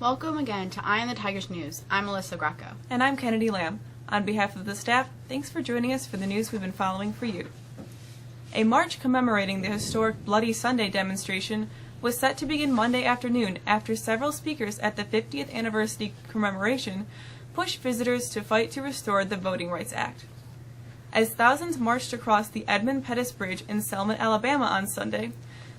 Welcome again to Eye on the Tigers News. I'm Melissa Greco. And I'm Kennedy Lamb. On behalf of the staff, thanks for joining us for the news we've been following for you. A march commemorating the historic Bloody Sunday demonstration was set to begin Monday afternoon after several speakers at the 50th anniversary commemoration pushed visitors to fight to restore the Voting Rights Act. As thousands marched across the Edmund Pettus Bridge in Selma, Alabama on Sunday,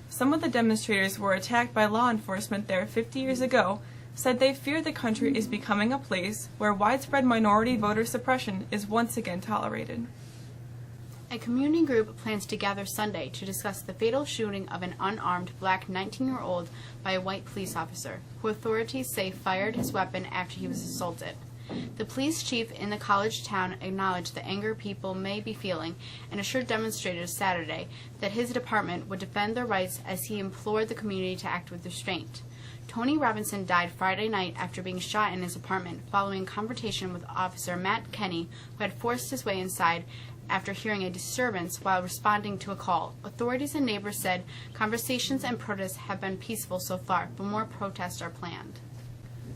some of the demonstrators were attacked by law enforcement there 50 years ago, said they fear the country is becoming a place where widespread minority voter suppression is once again tolerated. A community group plans to gather Sunday to discuss the fatal shooting of an unarmed black 19-year-old by a white police officer, who authorities say fired his weapon after he was assaulted. The police chief in the college town acknowledged the anger people may be feeling and assured demonstrators Saturday that his department would defend their rights as he implored the community to act with restraint. Tony Robinson died Friday night after being shot in his apartment following a confrontation with Officer Matt Kenny, who had forced his way inside after hearing a disturbance while responding to a call. Authorities and neighbors said conversations and protests have been peaceful so far, but more protests are planned.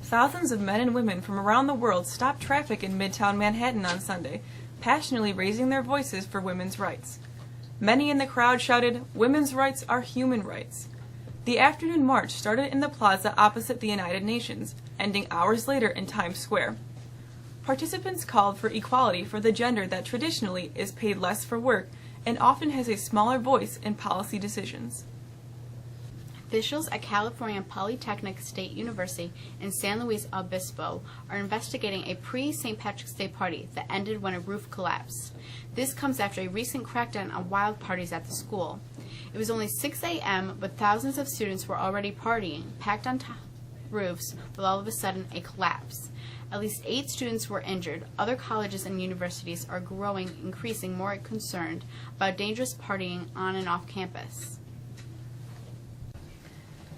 Thousands of men and women from around the world stopped traffic in Midtown Manhattan on Sunday, passionately raising their voices for women's rights. Many in the crowd shouted, "Women's rights are human rights." The afternoon march started in the plaza opposite the United Nations, ending hours later in Times Square. Participants called for equality for the gender that traditionally is paid less for work and often has a smaller voice in policy decisions. Officials at California Polytechnic State University in San Luis Obispo are investigating a pre-St. Patrick's Day party that ended when a roof collapsed. This comes after a recent crackdown on wild parties at the school. It was only 6 a.m., but thousands of students were already partying, packed on roofs, with all of a sudden a collapse. At least 8 students were injured. Other colleges and universities are increasing more concerned about dangerous partying on and off campus.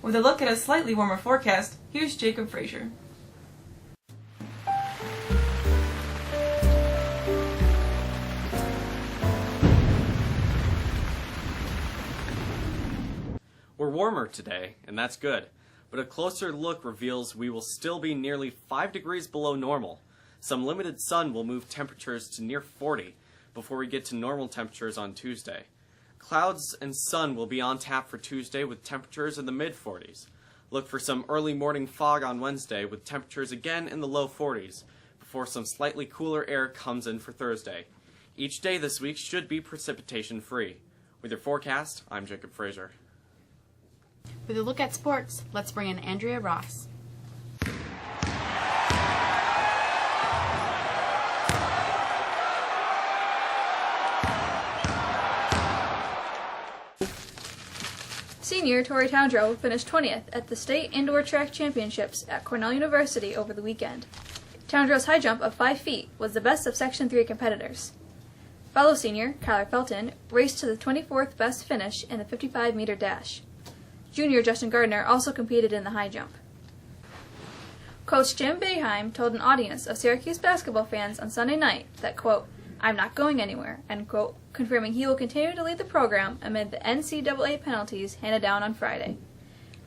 With a look at a slightly warmer forecast, here's Jacob Frazier. We're warmer today, and that's good, but a closer look reveals we will still be nearly 5 degrees below normal. Some limited sun will move temperatures to near 40 before we get to normal temperatures on Tuesday. Clouds and sun will be on tap for Tuesday with temperatures in the mid-40s. Look for some early morning fog on Wednesday with temperatures again in the low 40s before some slightly cooler air comes in for Thursday. Each day this week should be precipitation free. With your forecast, I'm Jacob Frazier. With a look at sports, let's bring in Andrea Ross. Senior Tori Towndrow finished 20th at the State Indoor Track Championships at Cornell University over the weekend. Towndrow's high jump of 5 feet was the best of Section 3 competitors. Fellow senior, Kyler Felton, raced to the 24th best finish in the 55-meter dash. Junior Justin Gardner also competed in the high jump. Coach Jim Boeheim told an audience of Syracuse basketball fans on Sunday night that, quote, "I'm not going anywhere," end quote, confirming he will continue to lead the program amid the NCAA penalties handed down on Friday.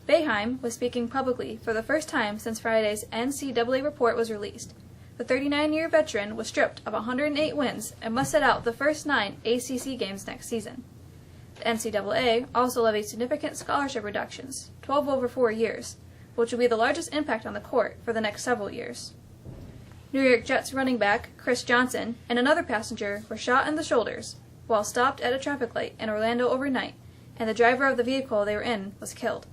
Boeheim was speaking publicly for the first time since Friday's NCAA report was released. The 39-year veteran was stripped of 108 wins and must sit out the first 9 ACC games next season. The NCAA also levied significant scholarship reductions, 12 over 4 years, which will be the largest impact on the court for the next several years. New York Jets running back Chris Johnson and another passenger were shot in the shoulders while stopped at a traffic light in Orlando overnight, and the driver of the vehicle they were in was killed.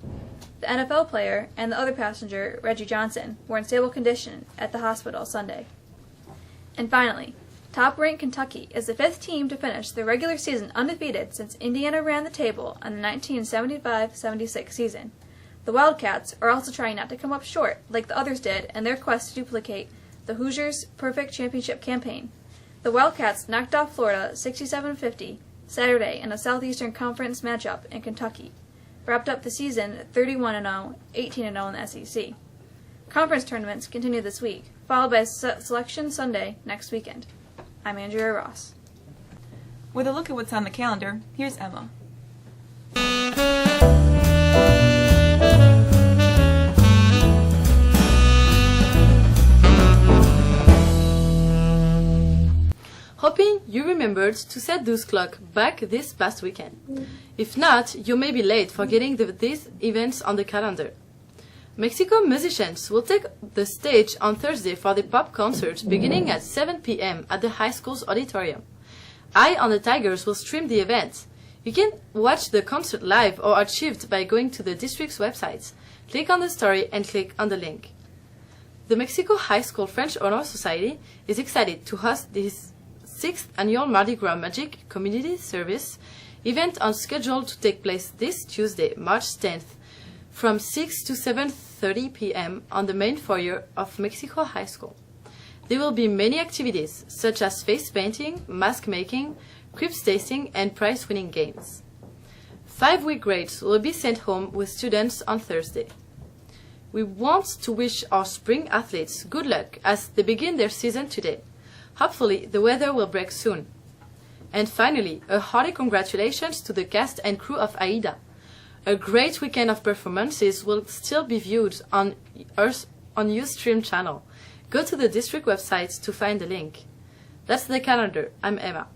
The NFL player and the other passenger, Reggie Johnson, were in stable condition at the hospital Sunday. And finally, top-ranked Kentucky is the 5th team to finish the regular season undefeated since Indiana ran the table in the 1975-76 season. The Wildcats are also trying not to come up short like the others did in their quest to duplicate the Hoosiers' perfect championship campaign. The Wildcats knocked off Florida 67-50 Saturday in a Southeastern Conference matchup in Kentucky, wrapped up the season 31-0, 18-0 in the SEC. Conference tournaments continue this week, followed by Selection Sunday next weekend. I'm Andrea Ross. With a look at what's on the calendar, here's Emma. remembered to set those clocks back this past weekend. If not, you may be late for getting these events on the calendar. Mexico musicians will take the stage on Thursday for the pop concert beginning at 7 p.m. at the high school's auditorium. Eye on the Tigers will stream the event. You can watch the concert live or archived by going to the district's website. Click on the story and click on the link. The Mexico High School French Honor Society is excited to host this 6th annual Mardi Gras Magic Community Service event scheduled to take place this Tuesday, March 10th, from 6 to 7:30 p.m. on the main foyer of Mexico High School. There will be many activities such as face painting, mask making, crepes tasting, and prize-winning games. 5-week grades will be sent home with students on Thursday. We want to wish our spring athletes good luck as they begin their season today. Hopefully, the weather will break soon. And finally, a hearty congratulations to the cast and crew of AIDA. A great weekend of performances will still be viewed on Ustream channel. Go to the district website to find the link. That's the calendar. I'm Emma.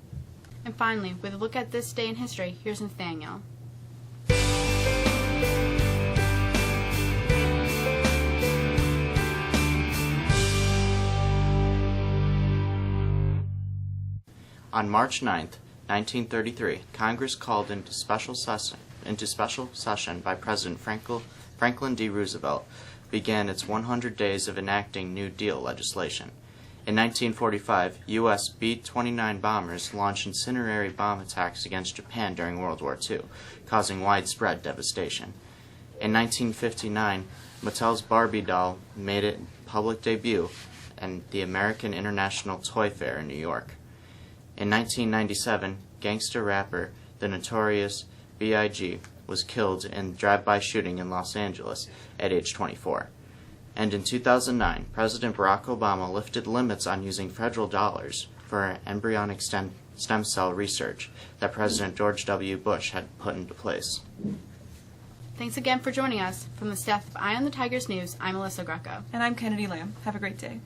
And finally, with a look at this day in history, here's Nathaniel. On March 9th, 1933, Congress called into special session by President Franklin D. Roosevelt began its 100 days of enacting New Deal legislation. In 1945, U.S. B-29 bombers launched incendiary bomb attacks against Japan during World War II, causing widespread devastation. In 1959, Mattel's Barbie doll made its public debut at the American International Toy Fair in New York. In 1997, gangster rapper The Notorious B.I.G. was killed in a drive-by shooting in Los Angeles at age 24. And in 2009, President Barack Obama lifted limits on using federal dollars for embryonic stem cell research that President George W. Bush had put into place. Thanks again for joining us. From the staff of Eye on the Tigers News, I'm Alyssa Greco. And I'm Kennedy Lamb. Have a great day.